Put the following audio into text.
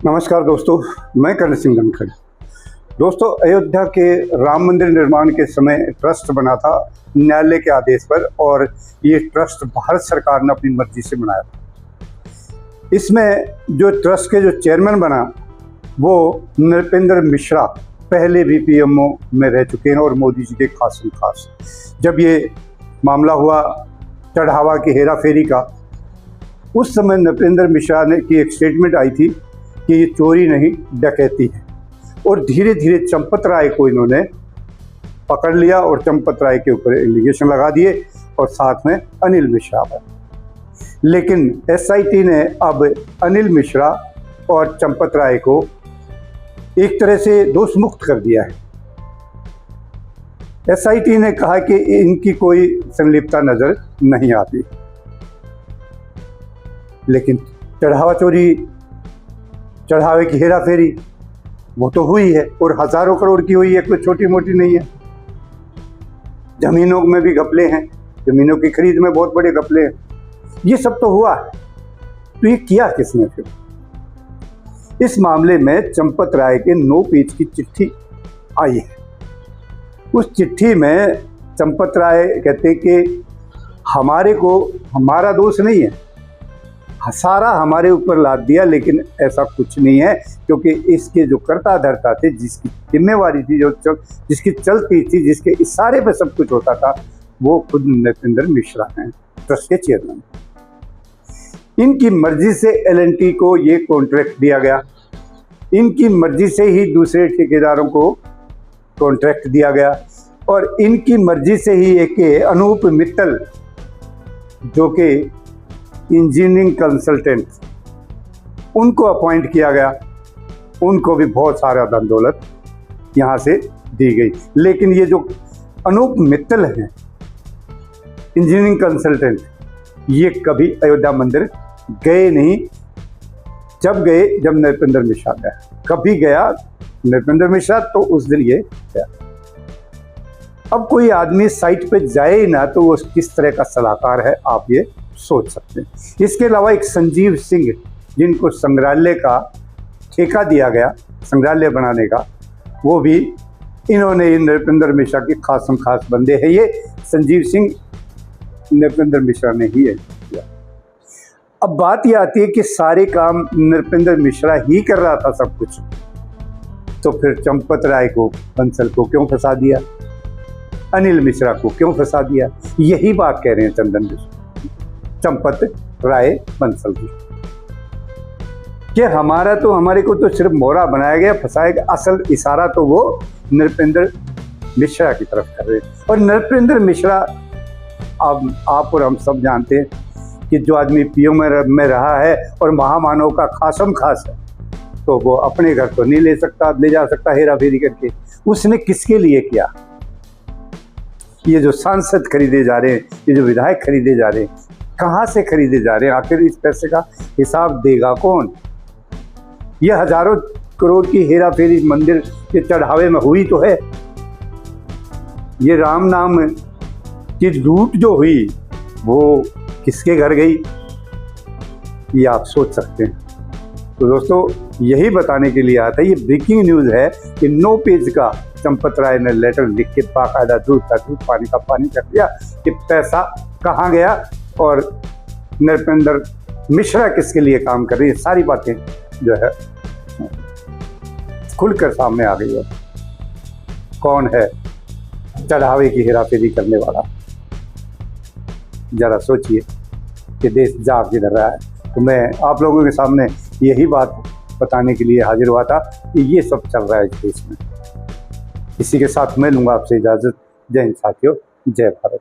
नमस्कार दोस्तों, मैं कर्ण सिंह धनखड़। दोस्तों, अयोध्या के राम मंदिर निर्माण के समय ट्रस्ट बना था न्यायालय के आदेश पर, और ये ट्रस्ट भारत सरकार ने अपनी मर्जी से बनाया था। इसमें जो ट्रस्ट के जो चेयरमैन बना वो नृपेंद्र मिश्रा, पहले भी पीएमओ में रह चुके हैं और मोदी जी के खासम खास। जब ये मामला हुआ चढ़ावा की हेरा फेरी का, उस समय नृपेंद्र मिश्रा ने की एक स्टेटमेंट आई थी कि ये चोरी नहीं डकैती है, और धीरे धीरे चंपत राय को इन्होंने पकड़ लिया और चंपत राय के ऊपर एलिगेशन लगा दिए और साथ में अनिल मिश्रा पर। लेकिन एसआईटी ने अब अनिल मिश्रा और चंपत राय को एक तरह से दोष मुक्त कर दिया है। एसआईटी ने कहा कि इनकी कोई संलिप्तता नजर नहीं आती, लेकिन चढ़ावा चोरी, चढ़ावे की हेरा फेरी वो तो हुई है, और हजारों करोड़ की हुई है, कोई छोटी मोटी नहीं है। जमीनों में भी घपले हैं, जमीनों की खरीद में बहुत बड़े घपले हैं। ये सब तो हुआ है, तो ये किया किसने फिर? इस मामले में चंपत राय के 9 पेज की चिट्ठी आई है। उस चिट्ठी में चंपत राय कहते कि हमारा दोष नहीं है, सारा हमारे ऊपर लाद दिया, लेकिन ऐसा कुछ नहीं है, क्योंकि इसके जो कर्ता धर्ता थे, जिसकी जिम्मेवारी थी, जिसकी चलती थी, जिसके इशारे पे सब कुछ होता था, वो खुद नृपेंद्र मिश्रा हैं, ट्रस्ट के चेयरमैन। इनकी मर्जी से एलएनटी को ये कॉन्ट्रैक्ट दिया गया, इनकी मर्जी से ही दूसरे ठेकेदारों को कॉन्ट्रैक्ट दिया गया, और इनकी मर्जी से ही एक अनूप मित्तल जो कि इंजीनियरिंग कंसल्टेंट, उनको अपॉइंट किया गया। उनको भी बहुत सारा धन दौलत यहाँ से दी गई। लेकिन ये जो अनूप मित्तल हैं, इंजीनियरिंग कंसल्टेंट, ये कभी अयोध्या मंदिर गए नहीं। जब गए, जब नृपेंद्र मिश्रा गया, कभी गया नृपेंद्र मिश्रा तो उस दिन ये गया। अब कोई आदमी साइट पे जाए ही ना, तो वो किस तरह का सलाहकार है, आप ये सोच सकते हैं। इसके अलावा एक संजीव सिंह, जिनको संग्रहालय का ठेका दिया गया, संग्रहालय बनाने का, वो भी इन्होंने नृपेंद्र मिश्रा के खासम खास बंदे हैं। ये संजीव सिंह नृपेंद्र मिश्रा ने ही किया। अब बात यह आती है कि सारे काम नृपेंद्र मिश्रा ही कर रहा था सब कुछ, तो फिर चंपत राय को, बंसल को क्यों फंसा दिया? अनिल मिश्रा को क्यों फंसा दिया? यही बात कह रहे हैं चंदन मिश्रा, चंपत राय, बंसल जी, कि हमारे को तो सिर्फ मोहरा बनाया गया, फंसाया गया। असल इशारा तो वो नृपेंद्र मिश्रा की तरफ कर रहे हैं। और नृपेंद्र मिश्रा, अब आप और हम सब जानते हैं कि जो आदमी पीओ में रहा है और महामानव का खासम खास है, तो वो अपने घर तो नहीं ले जा सकता हेरा फेरी करके। उसने किसके लिए किया? ये जो सांसद खरीदे जा रहे हैं, ये जो विधायक खरीदे जा रहे हैं, कहाँ से खरीदे जा रहे हैं? आखिर इस पैसे का हिसाब देगा कौन? ये हजारों करोड़ की हेरा फेरी मंदिर के चढ़ावे में हुई तो है। ये राम नाम की लूट जो हुई, वो किसके घर गई, ये आप सोच सकते हैं। तो दोस्तों, यही बताने के लिए आता है, ये ब्रेकिंग न्यूज़ है कि 9 पेज का चंपत राय ने लेटर लिख के बाकायदा दूध का दूध, पानी का पानी कर दिया कि पैसा कहाँ गया और नृपेंद्र मिश्रा किसके लिए काम कर रही है। सारी बातें जो है खुलकर सामने आ गई है। कौन है चढ़ावे की हेराफेरी करने वाला? जरा सोचिए कि देश जाग किधर रहा है। तो मैं आप लोगों के सामने यही बात बताने के लिए हाजिर हुआ था कि ये सब चल रहा है इस देश में। इसी के साथ मैं लूँगा आपसे इजाज़त। जय हिंद साथियों, जय भारत।